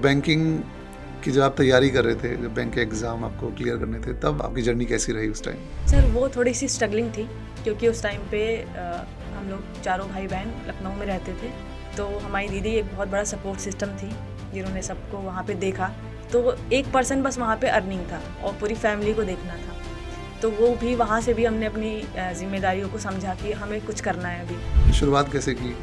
Banking की जब आप तैयारी कर रहे थे, जब बैंक के एग्ज़ाम आपको क्लियर करने थे, तब आपकी जर्नी कैसी रही उस टाइम? सर वो थोड़ी सी स्ट्रगलिंग थी क्योंकि उस टाइम पे हम लोग चारों भाई बहन लखनऊ में रहते थे। तो हमारी दीदी एक बहुत बड़ा सपोर्ट सिस्टम थी जिन्होंने सबको वहाँ पे देखा। तो एक पर्सन बस वहाँ पे अर्निंग था और पूरी फैमिली को देखना था। तो वो भी वहाँ से भी हमने अपनी जिम्मेदारियों को समझा कि हमें कुछ करना है अभी। शुरुआत कैसे की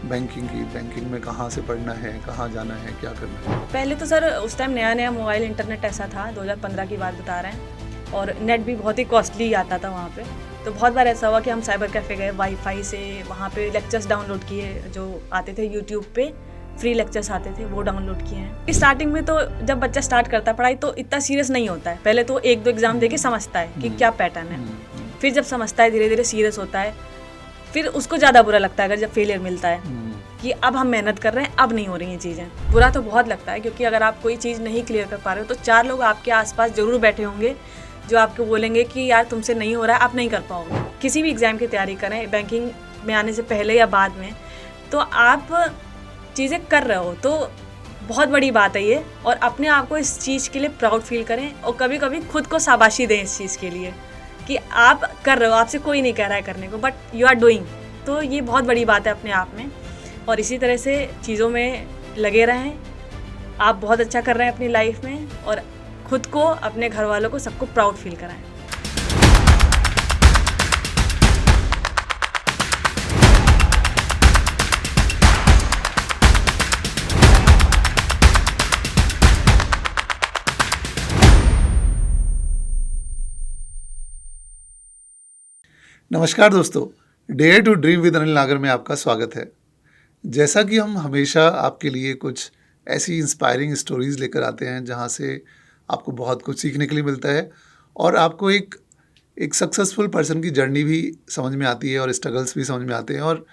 बैंकिंग की? बैंकिंग में कहाँ से पढ़ना है, कहाँ जाना है, क्या करना है? पहले तो सर उस टाइम नया नया मोबाइल इंटरनेट ऐसा था, 2015 की बात बता रहे हैं, और नेट भी बहुत ही कॉस्टली आता था वहाँ पे। तो बहुत बार ऐसा हुआ कि हम साइबर कैफ़े गए, वाईफाई से वहाँ पे लेक्चर्स डाउनलोड किए जो आते थे यूट्यूब पे, फ्री लेक्चर्स आते थे, वो डाउनलोड किए हैं। स्टार्टिंग में तो जब बच्चा स्टार्ट करता है पढ़ाई तो इतना सीरियस नहीं होता है, पहले तो एक दो एग्ज़ाम दे के समझता है कि क्या पैटर्न है। फिर जब समझता है धीरे धीरे सीरियस होता है, फिर उसको ज़्यादा बुरा लगता है अगर जब फेलियर मिलता है कि अब हम मेहनत कर रहे हैं, अब नहीं हो रही हैं चीज़ें। बुरा तो बहुत लगता है क्योंकि अगर आप कोई चीज़ नहीं क्लियर कर पा रहे हो तो 4 लोग आपके आसपास ज़रूर बैठे होंगे जो आपको बोलेंगे कि यार तुमसे नहीं हो रहा है, आप नहीं कर पाओगे। किसी भी एग्ज़ाम की तैयारी करें, बैंकिंग में आने से पहले या बाद में, तो आप चीज़ें कर रहे हो तो बहुत बड़ी बात है ये, और अपने आप को इस चीज़ के लिए प्राउड फील करें और कभी कभी खुद को शाबाशी दें इस चीज़ के लिए कि आप कर रहे हो, आपसे कोई नहीं कह रहा है करने को, बट यू आर डूइंग। तो ये बहुत बड़ी बात है अपने आप में, और इसी तरह से चीज़ों में लगे रहें। आप बहुत अच्छा कर रहे हैं अपनी लाइफ में, और खुद को, अपने घर वालों को, सबको प्राउड फील कराएं। नमस्कार दोस्तों, dare to dream with Anil Nagar में आपका स्वागत है। जैसा कि हम हमेशा आपके लिए कुछ ऐसी इंस्पायरिंग स्टोरीज़ लेकर आते हैं जहां से आपको बहुत कुछ सीखने के लिए मिलता है और आपको एक सक्सेसफुल पर्सन की जर्नी भी समझ में आती है और स्ट्रगल्स भी समझ में आते हैं, और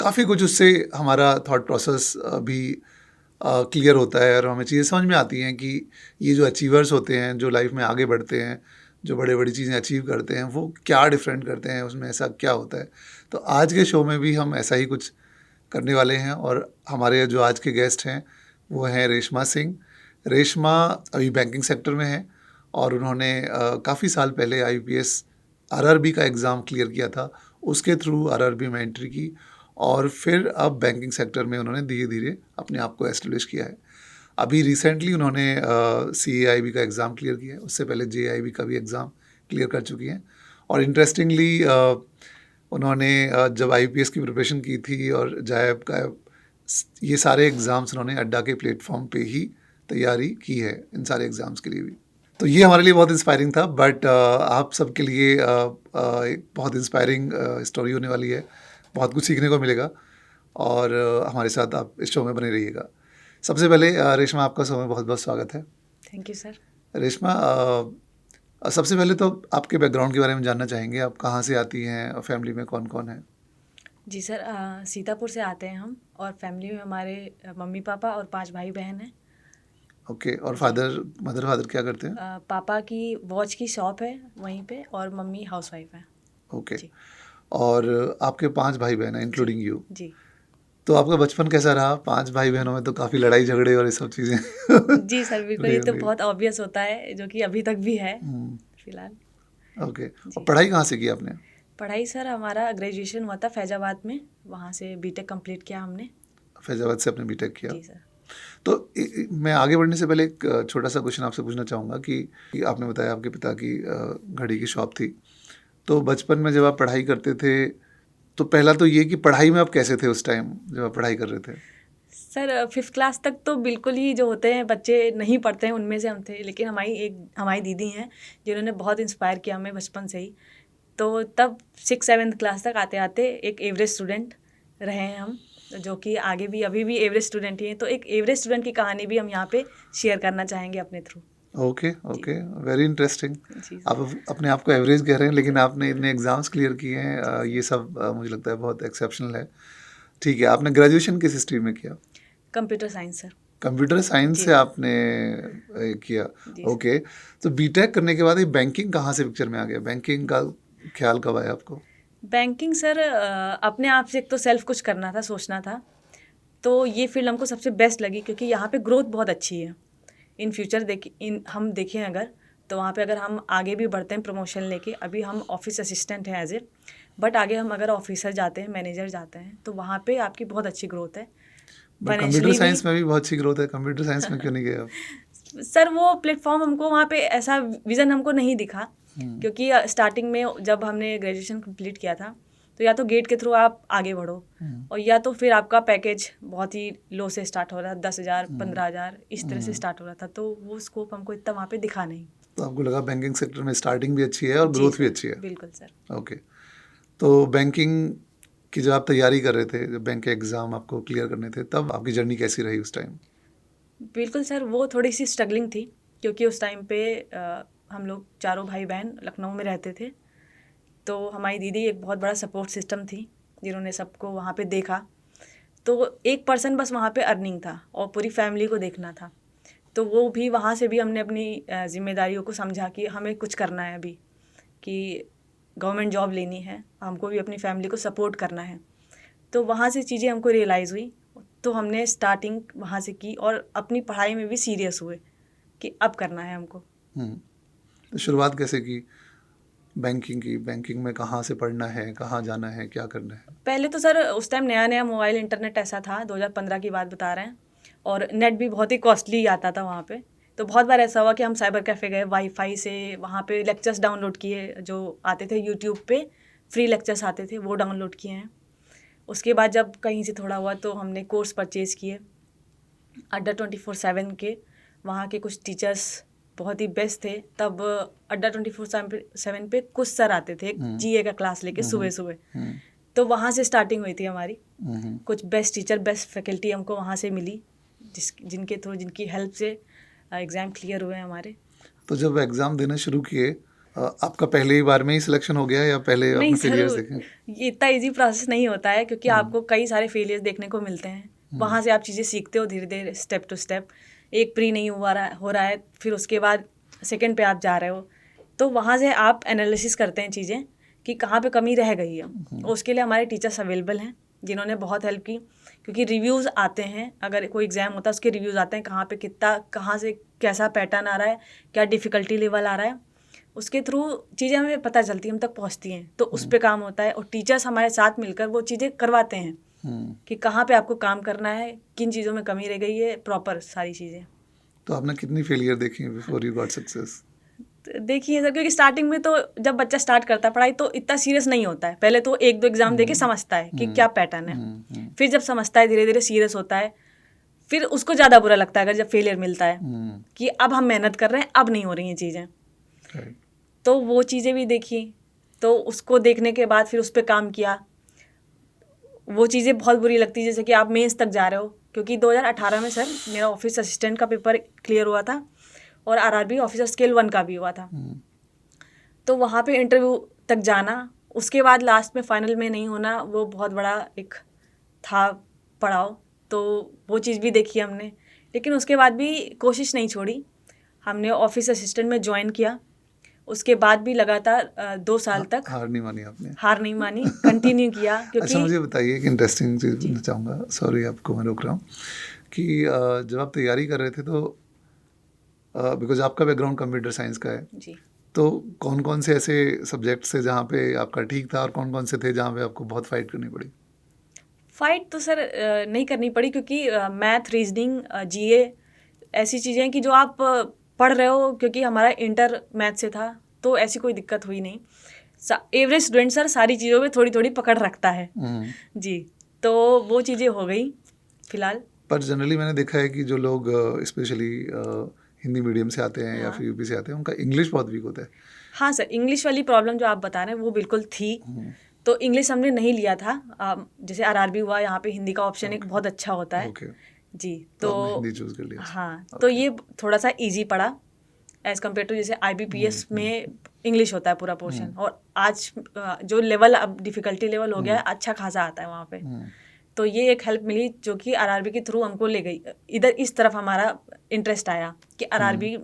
काफ़ी कुछ उससे हमारा थॉट प्रोसेस भी क्लियर होता है और हमें चीज़ें समझ में आती हैं कि ये जो अचीवर्स होते हैं, जो लाइफ में आगे बढ़ते हैं, जो बड़े बड़ी चीज़ें अचीव करते हैं, वो क्या डिफरेंट करते हैं, उसमें ऐसा क्या होता है। तो आज के शो में भी हम ऐसा ही कुछ करने वाले हैं, और हमारे जो आज के गेस्ट हैं वो हैं रेशमा सिंह। रेशमा अभी बैंकिंग सेक्टर में हैं और उन्होंने काफ़ी साल पहले आईपीएस आरआरबी का एग्ज़ाम क्लियर किया था, उसके थ्रू आरआरबी में एंट्री की, और फिर अब बैंकिंग सेक्टर में उन्होंने धीरे धीरे अपने आप को एस्टेब्लिश किया है। अभी रिसेंटली उन्होंने CAIB का एग्ज़ाम क्लियर किया है, उससे पहले JIB का भी एग्ज़ाम क्लियर कर चुकी हैं। और इंटरेस्टिंगली उन्होंने जब IPS की प्रिपरेशन की थी और JAIB का, ये सारे एग्ज़ाम्स उन्होंने अड्डा के प्लेटफॉर्म पे ही तैयारी की है इन सारे एग्ज़ाम्स के लिए भी। तो ये हमारे लिए बहुत इंस्पायरिंग था, बट आप सबके लिए एक बहुत इंस्पायरिंग स्टोरी होने वाली है। बहुत कुछ सीखने को मिलेगा, और हमारे साथ आप इस शो में बने रहिएगा। सबसे पहले रेशमा, आपका शो में बहुत बहुत स्वागत है। Thank you sir. रेशमा, सबसे पहले तो आपके बैकग्राउंड के बारे में जानना चाहेंगे। आप कहाँ से आती हैं और फैमिली में कौन कौन है? जी सर, सीतापुर से आते हैं हम, और फैमिली में हमारे मम्मी पापा और 5 भाई बहन हैं। ओके, और मदर फादर क्या करते हैं? पापा की वॉच की शॉप है वहीं पे, और मम्मी हाउसवाइफ है। ओके। जी और आपके 5 भाई बहन हैं इंक्लूडिंग यू। जी। तो आपका बचपन कैसा रहा? 5 भाई बहनों में तो काफ़ी लड़ाई झगड़े और ये सब चीज़ें जी सर, बिल्कुल, रही ये तो होंगी। बहुत ऑब्वियस होता है जो कि अभी तक भी है फिलहाल। ओके। और जी। पढ़ाई कहाँ से की आपने? पढ़ाई सर हमारा ग्रेजुएशन हुआ था फैजाबाद में, वहाँ से बीटेक कंप्लीट किया हमने। फैजाबाद से आपने बीटेक किया। जी सर। तो मैं आगे बढ़ने से पहले एक छोटा सा क्वेश्चन आपसे पूछना चाहूँगा कि आपने बताया आपके पिता की घड़ी की शॉप थी। तो बचपन में जब आप पढ़ाई करते थे, तो पहला तो ये कि पढ़ाई में आप कैसे थे उस टाइम जब आप पढ़ाई कर रहे थे? सर 5th क्लास तक तो बिल्कुल ही जो होते हैं बच्चे नहीं पढ़ते हैं, उनमें से हम थे, लेकिन हमारी दीदी हैं जिन्होंने बहुत इंस्पायर किया हमें बचपन से ही। तो तब 6-7 क्लास तक आते आते एक एवरेज स्टूडेंट रहे हैं हम, जो कि आगे भी अभी भी एवरेज स्टूडेंट ही हैं। तो एक एवरेज स्टूडेंट की कहानी भी हम यहाँ पे शेयर करना चाहेंगे अपने through. Okay, okay, very interesting. जी आप सर। अपने आप को एवरेज कह रहे हैं, लेकिन आपने इतने एग्ज़ाम्स क्लियर किए हैं, जी ये सब मुझे लगता है बहुत एक्सेप्शनल है। ठीक है, आपने ग्रेजुएशन किस स्ट्रीम में किया? Computer science sir. Computer science जी से आपने किया। जी सर। ओके। तो बीटेक करने के बाद ये बैंकिंग कहाँ से पिक्चर में आ गया? बैंकिंग का ख्याल कब आया आपको? बैंकिंग सर, अपने आप से एक तो सेल्फ कुछ करना था, सोचना था तो ये फील्ड हमको सबसे बेस्ट लगी क्योंकि यहाँ पे ग्रोथ बहुत अच्छी है। इन फ्यूचर हम देखें अगर, तो वहाँ पे अगर हम आगे भी बढ़ते हैं प्रमोशन लेके, अभी हम ऑफिस असिस्टेंट हैं एज ए, बट आगे हम अगर ऑफिसर जाते हैं, मैनेजर जाते हैं, तो वहाँ पे आपकी बहुत अच्छी ग्रोथ है। बट कंप्यूटर फाइनेंशियली भी साइंस में भी बहुत अच्छी ग्रोथ है, कंप्यूटर साइंस में क्यों नहीं गए आप? सर वो प्लेटफॉर्म हमको वहाँ पे ऐसा विज़न हमको नहीं दिखा, क्योंकि स्टार्टिंग में जब हमने ग्रेजुएशन कंप्लीट किया था, तो या तो गेट के थ्रू आप आगे बढ़ो, और या तो फिर आपका पैकेज बहुत ही लो से स्टार्ट हो रहा था, 10,000 15,000 इस तरह से स्टार्ट हो रहा था, तो वो स्कोप हमको इतना वहाँ पे दिखा नहीं। तो आपको लगा बैंकिंग सेक्टर में स्टार्टिंग भी अच्छी है और जी ग्रोथ भी सर, अच्छी है? बिल्कुल सर। ओके। तो बैंकिंग की जब आप तैयारी कर रहे थे, जब बैंक के एग्ज़ाम आपको क्लियर करने थे, तब आपकी जर्नी कैसी रही उस टाइम? बिल्कुल सर, वो थोड़ी सी स्ट्रगलिंग थी क्योंकि उस टाइम पे हम लोग चारों भाई बहन लखनऊ में रहते थे, तो हमारी दीदी एक बहुत बड़ा सपोर्ट सिस्टम थी जिन्होंने सबको वहाँ पे देखा। तो एक पर्सन बस वहाँ पे अर्निंग था और पूरी फैमिली को देखना था, तो वो भी वहाँ से भी हमने अपनी जिम्मेदारियों को समझा कि हमें कुछ करना है अभी, कि गवर्नमेंट जॉब लेनी है, हमको भी अपनी फैमिली को सपोर्ट करना है। तो वहाँ से चीज़ें हमको रियलाइज़ हुई, तो हमने स्टार्टिंग वहाँ से की और अपनी पढ़ाई में भी सीरियस हुए कि अब करना है हमको। तो शुरुआत कैसे की बैंकिंग की? बैंकिंग में कहाँ से पढ़ना है, कहाँ जाना है, क्या करना है? पहले तो सर उस टाइम नया नया मोबाइल इंटरनेट ऐसा था, 2015 की बात बता रहे हैं, और नेट भी बहुत ही कॉस्टली आता था वहाँ पे। तो बहुत बार ऐसा हुआ कि हम साइबर कैफ़े गए, वाईफाई से वहाँ पे लेक्चर्स डाउनलोड किए जो आते थे यूट्यूब पे, फ्री लेक्चर्स आते थे, वो डाउनलोड किए हैं। उसके बाद जब कहीं से थोड़ा हुआ तो हमने कोर्स परचेज़ किए अड्डा 24/7 के। वहाँ के कुछ टीचर्स बहुत ही बेस्ट थे। तब अड्डा 24/7 पे कुछ सर आते थे जीए का क्लास लेके सुबह सुबह, तो वहाँ से स्टार्टिंग हुई थी हमारी। कुछ बेस्ट टीचर, बेस्ट फैकल्टी हमको वहाँ से मिली, जिनके थ्रू, जिनकी हेल्प से एग्ज़ाम क्लियर हुए हमारे। तो जब एग्ज़ाम देना शुरू किए, आपका पहले ही बार में ही सिलेक्शन हो गया या पहले नहीं आपने सर, फेलियर्स देखे? ये इतना इजी प्रोसेस नहीं होता है क्योंकि आपको कई सारे फेलियर्स देखने को मिलते हैं। वहाँ से आप चीज़ें सीखते हो धीरे धीरे, स्टेप टू स्टेप। एक प्री नहीं हो रहा है, फिर उसके बाद सेकंड पे आप जा रहे हो, तो वहाँ से आप एनालिसिस करते हैं चीज़ें कि कहाँ पे कमी रह गई है। उसके लिए हमारे टीचर्स अवेलेबल हैं जिन्होंने बहुत हेल्प की, क्योंकि रिव्यूज़ आते हैं, अगर कोई एग्ज़ाम होता है उसके रिव्यूज़ आते हैं, कहाँ पे कितना, कहाँ से कैसा पैटर्न आ रहा है, क्या डिफ़िकल्टी लेवल आ रहा है, उसके थ्रू चीज़ें हमें पता चलती हैं, हम तक पहुंचती हैं, तो उस पे काम होता है। और टीचर्स हमारे साथ मिलकर वो चीज़ें करवाते हैं कि कहाँ पे आपको काम करना है, किन चीज़ों में कमी रह गई है, प्रॉपर सारी चीज़ें। तो आपने कितनी फेलियर देखी बिफोर यू गॉट सक्सेस? देखिए सर, क्योंकि स्टार्टिंग में तो जब बच्चा स्टार्ट करता है पढ़ाई तो इतना सीरियस नहीं होता है, पहले तो 1-2 एग्जाम देके समझता है कि क्या पैटर्न है। फिर जब समझता है धीरे धीरे सीरियस होता है, फिर उसको ज़्यादा बुरा लगता है अगर जब फेलियर मिलता है कि अब हम मेहनत कर रहे हैं, अब नहीं हो रही हैं चीज़ें। तो वो चीज़ें भी देखी, तो उसको देखने के बाद फिर उस पर काम किया। वो चीज़ें बहुत बुरी लगती, जैसे कि आप मेंस तक जा रहे हो, क्योंकि 2018 में सर मेरा ऑफिस असिस्टेंट का पेपर क्लियर हुआ था और आरआरबी ऑफिसर स्केल 1 का भी हुआ था। तो वहाँ पे इंटरव्यू तक जाना, उसके बाद लास्ट में फाइनल में नहीं होना, वो बहुत बड़ा एक था पड़ाव। तो वो चीज़ भी देखी हमने, लेकिन उसके बाद भी कोशिश नहीं छोड़ी। हमने ऑफिस असिस्टेंट में ज्वाइन किया, उसके बाद भी लगातार 2 साल तक हार नहीं मानी आपने? हार नहीं मानी, कंटिन्यू किया। अच्छा, क्योंकि मुझे बताइए कि इंटरेस्टिंग चीज़ पूछना चाहूँगा, सॉरी आपको मैं रोक रहा हूँ, कि जब आप तैयारी कर रहे थे तो बिकॉज आपका बैकग्राउंड कंप्यूटर साइंस का है, जी, तो कौन कौन से ऐसे सब्जेक्ट्स थे जहाँ पे आपका ठीक था और कौन कौन से थे जहाँ पे आपको बहुत फाइट करनी पड़ी? फाइट तो सर नहीं करनी पड़ी, क्योंकि मैथ, रीजनिंग, जीए ऐसी चीज़ें हैं कि जो आप पढ़ रहे हो, क्योंकि हमारा इंटर मैथ से था, तो ऐसी कोई दिक्कत हुई नहीं। एवरेज स्टूडेंट सर सारी चीज़ों में थोड़ी थोड़ी पकड़ रखता है। जी, तो वो चीज़ें हो गई फिलहाल। पर जनरली मैंने देखा है कि जो लोग स्पेशली हिंदी मीडियम से आते हैं या फिर यूपी से आते हैं, उनका इंग्लिश बहुत वीक होता है। हाँ सर, इंग्लिश वाली प्रॉब्लम जो आप बता रहे हैं वो बिल्कुल थी। तो इंग्लिश हमने नहीं लिया था। जैसे आरआरबी हुआ, यहाँ पे हिंदी का ऑप्शन एक बहुत अच्छा होता है। ओके, जी, तो तो आपने हिंदी चूज कर लिया? हाँ, तो ये थोड़ा सा इजी पड़ा एज़ कम्पेयर टू जैसे IBPS में इंग्लिश होता है पूरा पोर्शन, और आज जो लेवल, अब डिफ़िकल्टी लेवल हो गया है, अच्छा खासा आता है वहाँ पे। तो ये एक हेल्प मिली जो कि आरआरबी के थ्रू हमको ले गई, इधर इस तरफ हमारा इंटरेस्ट आया कि आरआरबी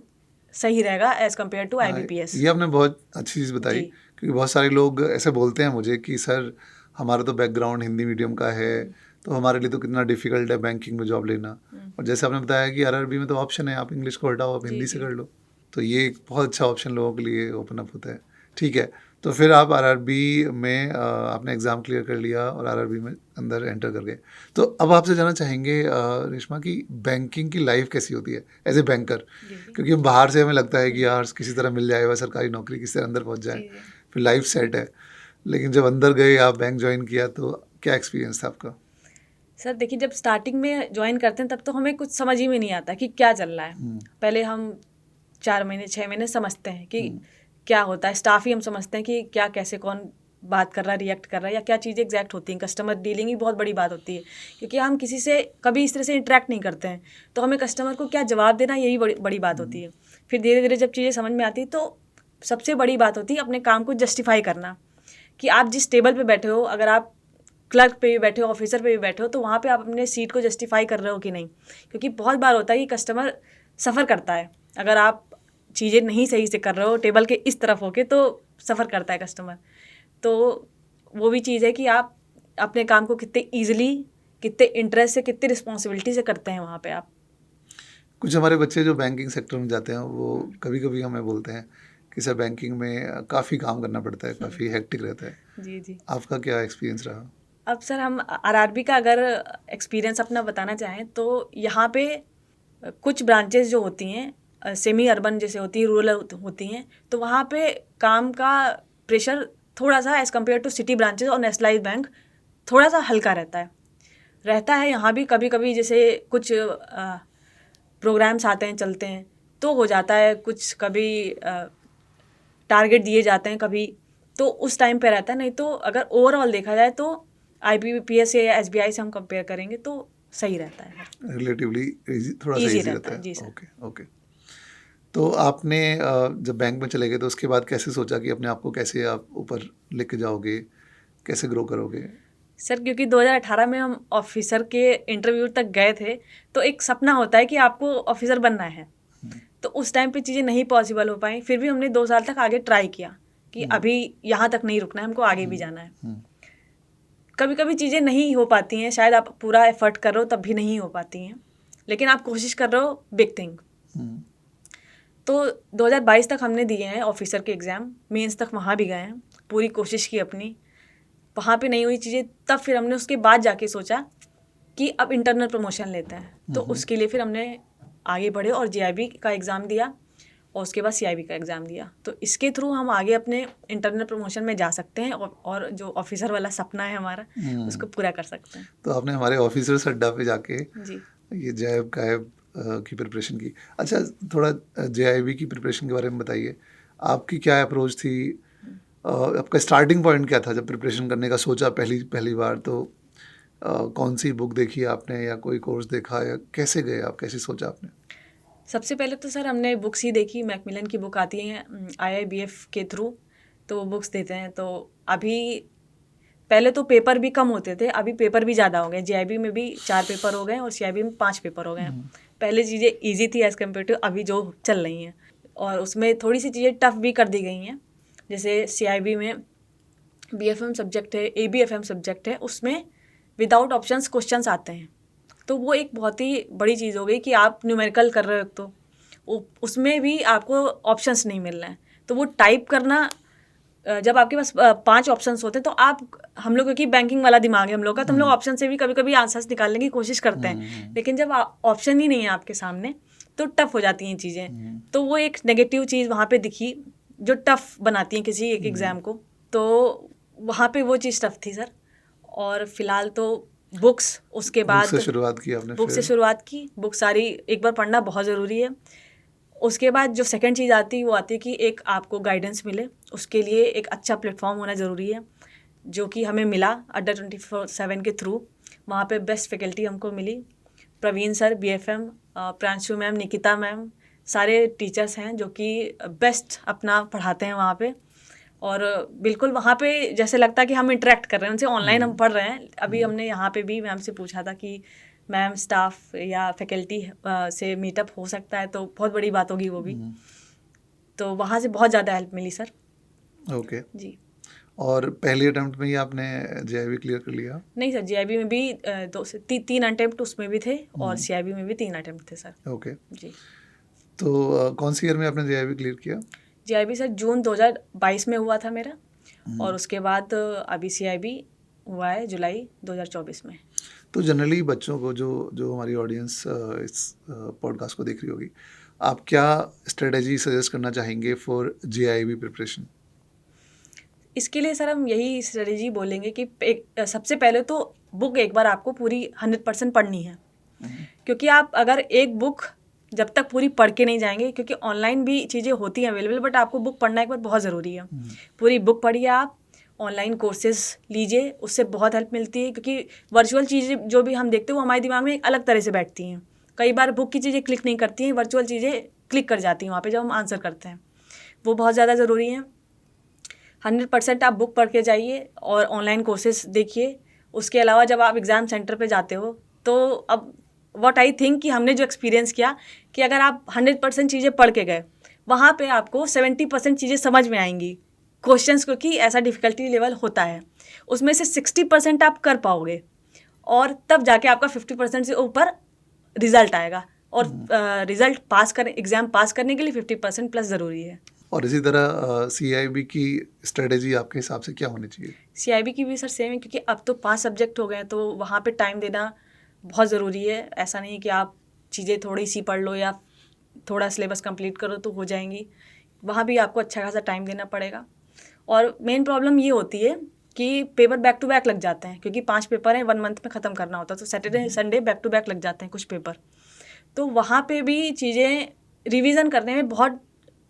सही रहेगा एज़ कम्पेयर टू IBPS। ये आपने बहुत अच्छी चीज़ बताई, क्योंकि बहुत सारे लोग ऐसे बोलते हैं मुझे कि सर हमारा तो बैकग्राउंड हिंदी मीडियम का है, तो हमारे लिए तो कितना डिफिकल्ट है बैंकिंग में जॉब लेना। और जैसे आपने बताया कि आरआरबी में तो ऑप्शन है, आप इंग्लिश को हटाओ, आप जी हिंदी से जी कर लो, तो ये एक बहुत अच्छा ऑप्शन लोगों के लिए ओपन अप होता है। ठीक है, तो फिर आप आरआरबी में आपने एग्ज़ाम क्लियर कर लिया और आरआरबी में अंदर एंटर कर गए। तो अब आपसे जानना चाहेंगे रेशमा कि बैंकिंग की लाइफ कैसी होती है एज ए बैंकर, जी जी क्योंकि हम बाहर से हमें लगता है कि यार किसी तरह मिल जाएगा सरकारी नौकरी, किसी तरह अंदर पहुंच जी जाए, जी। फिर लाइफ सेट है। लेकिन जब अंदर गए, आप बैंक ज्वाइन किया, तो क्या एक्सपीरियंस था आपका? सर देखिए, जब स्टार्टिंग में ज्वाइन करते हैं तब तो हमें कुछ समझ ही में नहीं आता कि क्या चल रहा है। हम्म, पहले हम 4 महीने 6 महीने समझते हैं कि हम्म, क्या होता है, स्टाफ ही हम समझते हैं कि क्या कैसे कौन बात कर रहा है, रिएक्ट कर रहा है, या क्या चीज़ें एग्जैक्ट होती हैं। कस्टमर डीलिंग ही बहुत बड़ी बात होती है, क्योंकि हम किसी से कभी इस तरह से इंटरेक्ट नहीं करते हैं, तो हमें कस्टमर को क्या जवाब देना, यही बड़ी बड़ी बात होती है। फिर धीरे धीरे जब चीज़ें समझ में आती है तो सबसे बड़ी बात होती है अपने काम को जस्टिफाई करना, कि आप जिस टेबल पे बैठे हो, अगर आप क्लर्क पे भी बैठे हो, ऑफिसर पे भी बैठे हो, तो वहाँ पे आप अपने सीट को जस्टिफाई कर रहे हो कि नहीं। क्योंकि बहुत बार होता है कि कस्टमर सफ़र करता है, अगर आप चीज़ें नहीं सही से कर रहे हो टेबल के इस तरफ होके, तो सफ़र करता है कस्टमर। तो वो भी चीज़ है कि आप अपने काम को कितने ईजिली, कितने इंटरेस्ट से, कितनी रिस्पॉन्सिबिलिटी से करते हैं वहाँ पे आप। कुछ हमारे बच्चे जो बैंकिंग सेक्टर में जाते हैं वो कभी कभी हमें बोलते हैं कि सर बैंकिंग में काफ़ी काम करना पड़ता है, काफ़ी हेक्टिक रहता है। जी जी। आपका क्या एक्सपीरियंस रहा? अब सर हम आरआरबी का अगर एक्सपीरियंस अपना बताना चाहें तो यहाँ पे कुछ ब्रांचेस जो होती हैं सेमी अर्बन जैसे होती है, रूरल होती हैं, तो वहाँ पे काम का प्रेशर थोड़ा सा as compare to city branches और नेशनलाइज बैंक थोड़ा सा हल्का रहता है यहाँ भी। कभी कभी जैसे कुछ प्रोग्राम्स आते हैं, चलते हैं, तो हो जाता है कुछ, कभी टारगेट दिए जाते हैं कभी, तो उस टाइम पे रहता है। नहीं तो अगर ओवरऑल देखा जाए तो IBPS से या SBI से हम कंपेयर करेंगे तो सही रहता है, रिलेटिवली थोड़ा सा ईजी ईजी रहता रहता है। जी है। सर। Okay okay. तो आपने जब बैंक में चले गए तो उसके बाद कैसे सोचा कि अपने आप को कैसे आप ऊपर लेके जाओगे, कैसे ग्रो करोगे? सर क्योंकि 2018 में हम ऑफिसर के इंटरव्यू तक गए थे, तो एक सपना होता है कि आपको ऑफिसर बनना है। तो उस टाइम पे चीज़ें नहीं पॉसिबल हो पाई, फिर भी हमने 2 साल तक आगे ट्राई किया कि अभी यहाँ तक नहीं रुकना है, हमको आगे भी जाना है। हम्म, कभी कभी चीज़ें नहीं हो पाती हैं, शायद आप पूरा एफर्ट कर रहे हो तब भी नहीं हो पाती हैं, लेकिन आप कोशिश कर रहे हो बिग थिंग। हम्म, तो 2022 तक हमने दिए हैं ऑफिसर के एग्ज़ाम, मेंस तक वहाँ भी गए हैं, पूरी कोशिश की अपनी, वहाँ पे नहीं हुई चीज़ें, तब फिर हमने उसके बाद जाके सोचा कि अब इंटरनल प्रमोशन लेते हैं। तो उसके लिए फिर हमने आगे बढ़े और JIB का एग्ज़ाम दिया और उसके बाद CIB का एग्ज़ाम दिया। तो इसके थ्रू हम आगे अपने इंटरनल प्रमोशन में जा सकते हैं और जो ऑफिसर वाला सपना है हमारा, उसको पूरा कर सकते हैं। तो आपने हमारे ऑफिसर्स अड्डा पे जाके जी ये जैब गायब की प्रिपरेशन की। अच्छा, थोड़ा JIB की प्रिपरेशन के बारे में बताइए। आपकी क्या अप्रोच थी? आपका स्टार्टिंग पॉइंट क्या था जब प्रिपरेशन करने का सोचा पहली पहली बार? तो कौन सी बुक देखी आपने या कोई कोर्स देखा, या कैसे गए आप, कैसे सोचा आपने? सबसे पहले तो सर हमने बुक्स ही देखी, मैकमिलन की बुक आती है IIBF के थ्रू, तो वो बुक्स देते हैं। तो अभी पहले तो पेपर भी कम होते थे, अभी पेपर भी ज़्यादा हो गए। JIB में भी 4 पेपर हो गए और CIB में 5 पेपर हो गए हैं। पहले चीज़ें ईजी थी एज़ कम्पेयर टू अभी जो चल रही हैं, और उसमें थोड़ी सी चीज़ें टफ भी कर दी गई हैं। जैसे CIB में BFM सब्जेक्ट है, ABFM सब्जेक्ट है, उसमें विदाउट ऑप्शंस क्वेश्चंस आते हैं। तो वो एक बहुत ही बड़ी चीज़ हो गई कि आप न्यूमेरिकल कर रहे हो, तो उसमें भी आपको ऑप्शंस नहीं मिल रहे हैं। तो वो टाइप करना, जब आपके पास 5 ऑप्शंस होते हैं, तो आप, हम लोग क्योंकि बैंकिंग वाला दिमाग है हम लोग का, तो हम लोग ऑप्शन से भी कभी कभी आंसर्स निकालने की कोशिश करते हैं, लेकिन जब ऑप्शन ही नहीं है आपके सामने तो टफ हो जाती हैं चीज़ें। तो वो एक नेगेटिव चीज़ वहाँ पे दिखी जो टफ बनाती हैं किसी एक एग्ज़ाम को। तो वहाँ पे वो चीज़ टफ थी सर। और फिलहाल तो बुक्स, उसके बुक से बाद शुरुआत की आपने बुक से फिर? शुरुआत की। बुक सारी एक बार पढ़ना बहुत ज़रूरी है। उसके बाद जो सेकंड चीज़ आती है वो आती है कि एक आपको गाइडेंस मिले, उसके लिए एक अच्छा प्लेटफॉर्म होना ज़रूरी है, जो कि हमें मिला अड्डा 24/7 के थ्रू। वहाँ पे बेस्ट फैकल्टी हमको मिली, Praveen sir, BFM, Pranshu ma'am, Nikita ma'am, सारे टीचर्स हैं जो कि बेस्ट अपना पढ़ाते हैं वहाँ पे। और बिल्कुल वहाँ पे जैसे लगता है कि हम इंटरेक्ट कर रहे हैं उनसे, ऑनलाइन हम पढ़ रहे हैं। अभी हमने यहाँ पे भी मैम से पूछा था कि मैम स्टाफ या फैकल्टी से मीटअप हो सकता है, तो बहुत बड़ी बात होगी वो भी। तो वहाँ से बहुत ज़्यादा हेल्प मिली सर। ओके। जी। और पहले अटेम्प्ट में ही आपने जेआईबी क्लियर कर लिया? नहीं सर, जीआईबी में भी 2 से 3 अटेम्प्ट उसमें भी थे और सीआईबी में भी 3 अटेम्प्ट थे सर। ओके। जी। तो कौन सी ईयर में आपने जेआईबी क्लियर किया? जीआईबी सर जून 2022 में हुआ था मेरा, और उसके बाद अभी सीआईबी हुआ है जुलाई 2024 में। तो जनरली बच्चों को, जो जो हमारी ऑडियंस इस पॉडकास्ट को देख रही होगी, आप क्या स्ट्रेटजी सजेस्ट करना चाहेंगे फॉर जेआईबी प्रिपरेशन? इसके लिए सर हम यही स्ट्रेटजी बोलेंगे कि सबसे पहले तो बुक एक बार आपको पूरी 100% पढ़नी है। क्योंकि आप अगर एक बुक जब तक पूरी पढ़ के नहीं जाएंगे, क्योंकि ऑनलाइन भी चीज़ें होती हैं अवेलेबल, बट आपको बुक पढ़ना एक बार बहुत ज़रूरी है। पूरी बुक पढ़िए, आप ऑनलाइन कोर्सेज लीजिए, उससे बहुत हेल्प मिलती है। क्योंकि वर्चुअल चीज़ें जो भी हम देखते हैं वो हमारे दिमाग में एक अलग तरह से बैठती हैं। कई बार बुक की चीज़ें क्लिक नहीं करती हैं, वर्चुअल चीज़ें क्लिक कर जाती हैं वहाँ पे जब हम आंसर करते हैं। वो बहुत ज़्यादा ज़रूरी है। 100% आप बुक पढ़ के जाइए और ऑनलाइन कोर्सेज देखिए। उसके अलावा जब आप एग्ज़ाम सेंटर पे जाते हो, तो अब व्हाट आई थिंक कि हमने जो एक्सपीरियंस किया कि अगर आप 100% चीज़ें पढ़ के गए, वहाँ पे आपको 70% चीज़ें समझ में आएंगी क्वेश्चंस, क्योंकि ऐसा डिफ़िकल्टी लेवल होता है। उसमें से 60% आप कर पाओगे, और तब जाके आपका 50% से ऊपर रिजल्ट आएगा। और रिजल्ट पास कर एग्ज़ाम पास करने के लिए 50% प्लस ज़रूरी है। और इसी तरह सीआईबी की स्ट्रेटजी आपके हिसाब से क्या होनी चाहिए? सीआईबी की भी सर सेम है, क्योंकि अब तो 5 सब्जेक्ट हो गए हैं, तो वहाँ पे टाइम देना बहुत ज़रूरी है। ऐसा नहीं कि आप चीज़ें थोड़ी सी पढ़ लो या थोड़ा सिलेबस कंप्लीट करो तो हो जाएंगी। वहाँ भी आपको अच्छा खासा टाइम देना पड़ेगा। और मेन प्रॉब्लम ये होती है कि पेपर बैक टू बैक लग जाते हैं, क्योंकि 5 पेपर हैं, 1 मंथ में ख़त्म करना होता है, तो Saturday Sunday back to back लग जाते हैं कुछ पेपर। तो वहाँ पे भी चीज़ें रिवीजन करने में बहुत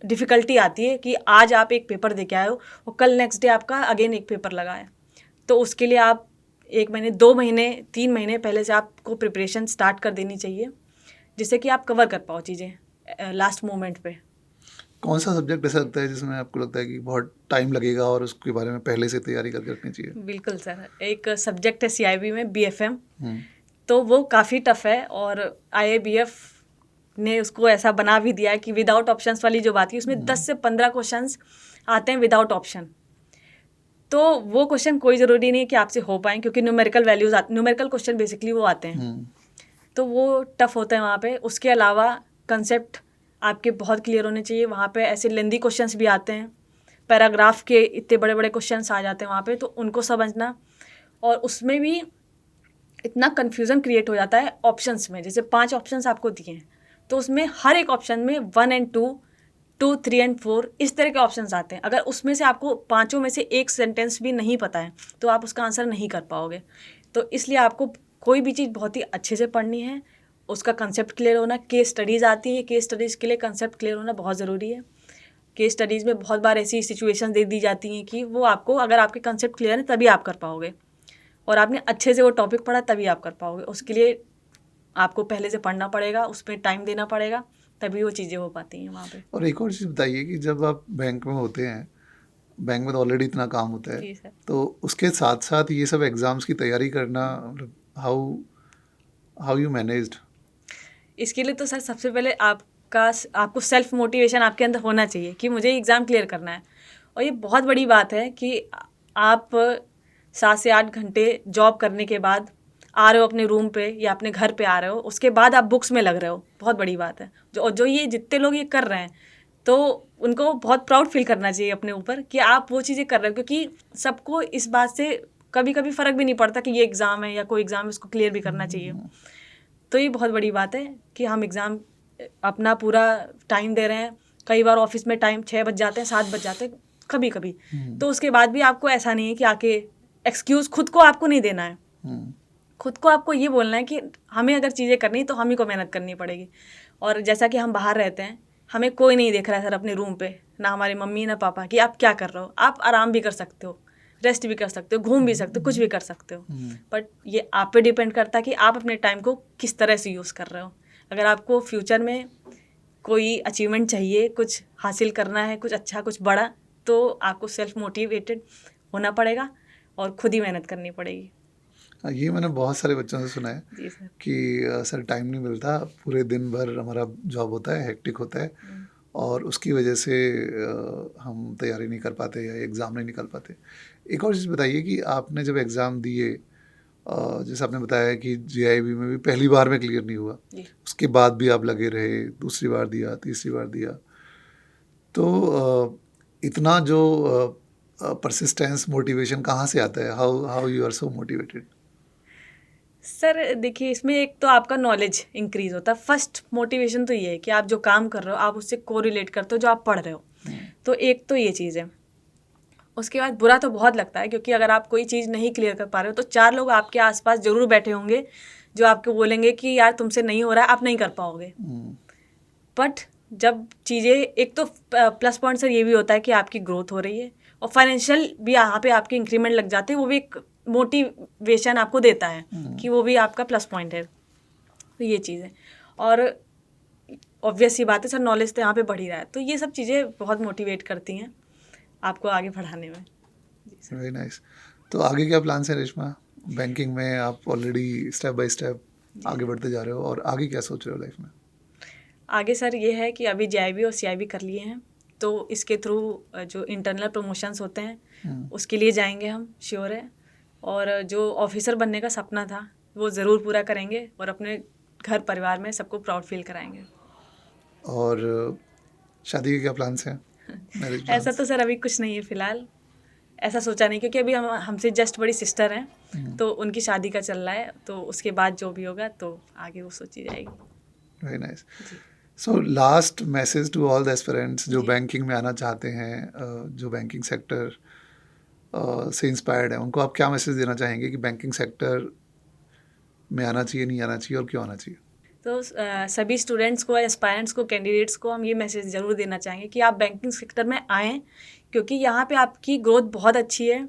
डिफ़िकल्टी आती है कि आज आप एक पेपर दे के आए हो और कल नेक्स्ट डे आपका अगेन एक पेपर लगा है। तो उसके लिए आप 1 महीने, 2 महीने, 3 महीने पहले से आपको प्रिपरेशन स्टार्ट कर देनी चाहिए, जिससे कि आप कवर कर पाओ चीज़ें लास्ट मोमेंट पे। कौन सा सब्जेक्ट ऐसा लगता है जिसमें आपको लगता है कि बहुत टाइम लगेगा और उसके बारे में पहले से तैयारी करके रखनी चाहिए? बिल्कुल सर, एक सब्जेक्ट है सीआईबी में बीएफएम, हम्म, तो वो काफ़ी टफ है, और आईएबीएफ ने उसको ऐसा बना भी दिया है कि विदाउट ऑप्शंस वाली जो बात है, उसमें 10 से 15 क्वेश्चंस आते हैं विदाउट ऑप्शन। तो वो क्वेश्चन कोई ज़रूरी नहीं है कि आपसे हो पाए, क्योंकि numerical values numerical question basically वो आते हैं, तो वो टफ होता है वहाँ पे। उसके अलावा कंसेप्ट आपके बहुत क्लियर होने चाहिए। वहाँ पे ऐसे लेंदी क्वेश्चंस भी आते हैं, पैराग्राफ के इतने बड़े बड़े क्वेश्चंस आ जाते हैं वहाँ पे, तो उनको समझना। और उसमें भी इतना कन्फ्यूज़न क्रिएट हो जाता है ऑप्शंस में। जैसे 5 ऑप्शंस आपको दिए हैं, तो उसमें हर एक ऑप्शन में 1 और 2, 2, 3 और 4 इस तरह के ऑप्शंस आते हैं। अगर उसमें से आपको पाँचों में से एक सेंटेंस भी नहीं पता है, तो आप उसका आंसर नहीं कर पाओगे। तो इसलिए आपको कोई भी चीज़ बहुत ही अच्छे से पढ़नी है, उसका कंसेप्ट क्लियर होना। केस स्टडीज़ आती है, केस स्टडीज़ के लिए कंसेप्ट क्लियर होना बहुत ज़रूरी है। केस स्टडीज़ में बहुत बार ऐसी सिचुएशन दे दी जाती हैं कि वो आपको, अगर आपके कंसेप्ट क्लियर है तभी आप कर पाओगे, और आपने अच्छे से वो टॉपिक पढ़ा तभी आप कर पाओगे। उसके लिए आपको पहले से पढ़ना पड़ेगा, उसमें टाइम देना पड़ेगा, तभी वो चीज़ें हो पाती हैं वहाँ पे। और एक और चीज़ बताइए कि जब आप बैंक में होते हैं, बैंक में तो ऑलरेडी इतना काम होता है, जी सर। तो उसके साथ साथ ये सब एग्ज़ाम्स की तैयारी करना, मतलब हाउ हाउ यू मैनेज्ड? इसके लिए तो सर सबसे पहले आपको सेल्फ मोटिवेशन आपके अंदर होना चाहिए कि मुझे एग्ज़ाम क्लियर करना है। और ये बहुत बड़ी बात है कि आप 7 से 8 घंटे जॉब करने के बाद आ रहे हो अपने रूम पे या अपने घर पे आ रहे हो, उसके बाद आप बुक्स में लग रहे हो, बहुत बड़ी बात है। जो ये जितने लोग ये कर रहे हैं, तो उनको बहुत प्राउड फील करना चाहिए अपने ऊपर कि आप वो चीज़ें कर रहे हो। क्योंकि सबको इस बात से कभी कभी फ़र्क भी नहीं पड़ता कि ये एग्ज़ाम है या कोई एग्ज़ाम है, उसको क्लियर भी करना चाहिए। तो ये बहुत बड़ी बात है कि हम एग्ज़ाम अपना पूरा टाइम दे रहे हैं। कई बार ऑफिस में टाइम 6 बज जाते हैं, 7 बज जाते हैं कभी कभी, तो उसके बाद भी आपको ऐसा नहीं है कि आके एक्सक्यूज़ खुद को आपको नहीं देना है। खुद को आपको ये बोलना है कि हमें अगर चीज़ें करनी तो हम ही को मेहनत करनी पड़ेगी। और जैसा कि हम बाहर रहते हैं, हमें कोई नहीं देख रहा है सर अपने रूम पे, ना हमारी मम्मी ना पापा, कि आप क्या कर रहे हो। आप आराम भी कर सकते हो, रेस्ट भी कर सकते हो, घूम भी सकते हो, कुछ भी कर सकते हो, बट ये आप पे डिपेंड करता है कि आप अपने टाइम को किस तरह से यूज़ कर रहे हो। अगर आपको फ्यूचर में कोई अचीवमेंट चाहिए, कुछ हासिल करना है, कुछ अच्छा कुछ बड़ा, तो आपको सेल्फ मोटिवेटेड होना पड़ेगा और खुद ही मेहनत करनी पड़ेगी। ये मैंने बहुत सारे बच्चों से सुना है जी सर। कि सर टाइम नहीं मिलता, पूरे दिन भर हमारा जॉब होता है, हेक्टिक होता है और उसकी वजह से हम तैयारी नहीं कर पाते या एग्ज़ाम नहीं निकाल पाते। एक और चीज़ बताइए कि आपने जब एग्ज़ाम दिए, जैसे आपने बताया कि जेआईबी में भी पहली बार में क्लियर नहीं हुआ, जी। उसके बाद भी आप लगे रहे, दूसरी बार दिया, तीसरी बार दिया। तो इतना जो परसिस्टेंस, मोटिवेशन कहाँ से आता है? How how you are so motivated? Sir देखिए, इसमें एक तो आपका नॉलेज इंक्रीज होता है। फर्स्ट मोटिवेशन तो ये है कि आप जो काम कर रहे हो आप उससे कोरिलेट करते हो जो आप पढ़ रहे हो। तो एक तो ये चीज़ है। उसके बाद बुरा तो बहुत लगता है, क्योंकि अगर आप कोई चीज़ नहीं क्लियर कर पा रहे हो तो 4 लोग आपके आसपास ज़रूर बैठे होंगे जो आपको बोलेंगे कि यार तुमसे नहीं हो रहा है, आप नहीं कर पाओगे। बट जब चीज़ें, एक तो प्लस पॉइंट सर ये भी होता है कि आपकी ग्रोथ हो रही है, और फाइनेंशियल भी यहाँ पे आपके इंक्रीमेंट लग जाते हैं, वो भी एक मोटिवेशन आपको देता है कि वो भी आपका प्लस पॉइंट है। तो ये चीज़ है। और ऑब्वियस सी बात है सर, नॉलेज तो यहाँ पे बढ़ ही रहा है, तो ये सब चीज़ें बहुत मोटिवेट करती हैं आपको आगे बढ़ाने में। Very nice. तो आगे क्या प्लान्स है रेशमा? बैंकिंग में आप ऑलरेडी स्टेप बाय स्टेप आगे बढ़ते जा रहे हो, और आगे क्या सोच रहे हो लाइफ में? आगे सर ये है कि अभी जेआईबी और सीआईबी कर लिए हैं, तो इसके थ्रू जो इंटरनल प्रमोशंस होते हैं उसके लिए जाएंगे हम, श्योर है। और जो ऑफिसर बनने का सपना था वो ज़रूर पूरा करेंगे, और अपने घर परिवार में सबको प्राउड फील कराएंगे। और शादी के क्या प्लान्स हैं? मैरिज ऐसा प्लान्स? तो सर अभी कुछ नहीं है फ़िलहाल, ऐसा सोचा नहीं, क्योंकि अभी हम हमसे जस्ट बड़ी सिस्टर हैं, तो उनकी शादी का चल रहा है, तो उसके बाद जो भी होगा तो आगे वो सोची जाएगी। Very nice. So last message to all the aspirants जो जी। बैंकिंग में आना चाहते हैं, जो बैंकिंग सेक्टर से इंस्पायर्ड है, उनको आप क्या मैसेज देना चाहेंगे कि बैंकिंग सेक्टर में आना चाहिए, नहीं आना चाहिए, और क्यों आना चाहिए? तो सभी स्टूडेंट्स को, एस्पायरेंट्स को, कैंडिडेट्स को हम ये मैसेज ज़रूर देना चाहेंगे कि आप बैंकिंग सेक्टर में आएँ, क्योंकि यहाँ पे आपकी ग्रोथ बहुत अच्छी है।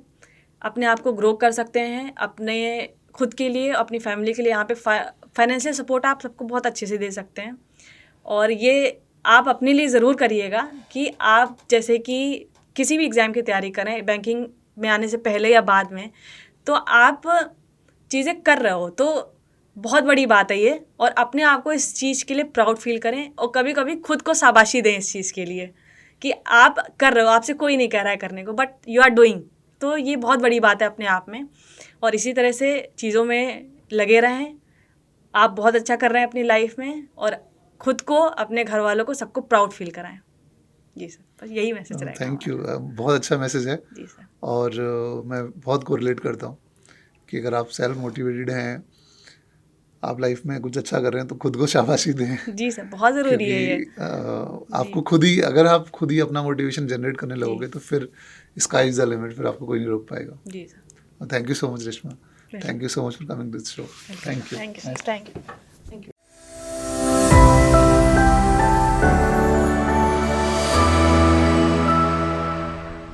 अपने आप को ग्रो कर सकते हैं, अपने खुद के लिए, अपनी फैमिली के लिए यहाँ पे फाइनेंशियल सपोर्ट आप सबको बहुत अच्छे से दे सकते हैं। और ये आप अपने लिए ज़रूर करिएगा कि आप जैसे कि किसी भी एग्ज़ाम की तैयारी करें, बैंकिंग में आने से पहले या बाद में, तो आप चीज़ें कर रहे हो तो बहुत बड़ी बात है ये, और अपने आप को इस चीज़ के लिए प्राउड फील करें, और कभी कभी खुद को शाबाशी दें इस चीज़ के लिए कि आप कर रहे हो, आपसे कोई नहीं कह रहा है करने को, बट यू आर डूइंग। तो ये बहुत बड़ी बात है अपने आप में, और इसी तरह से चीज़ों में लगे रहें। आप बहुत अच्छा कर रहे हैं अपनी लाइफ में, और खुद को, अपने घर वालों को, सबको प्राउड फील कराएं। जी सर, बस यही मैसेज रहेगा थैंक यू। हमारा। बहुत अच्छा मैसेज है। जी सर। और मैं बहुत कोरिलेट करता हूँ कि अगर आप सेल्फ मोटिवेटेड हैं, आप लाइफ में कुछ अच्छा कर रहे हैं, तो खुद को शाबाशी दें। जी सर, बहुत ज़रूरी है ये। क्योंकि आपको खुद ही, अगर आप खुद ही अपना मोटिवेशन जनरेट करने लगोगे, तो फिर स्काई इज द लिमिट, फिर आपको कोई नहीं रोक पाएगा। जी sir. Thank you so much Reshma, thank you so much for coming this show. Thank you. Thank you sir, thank you.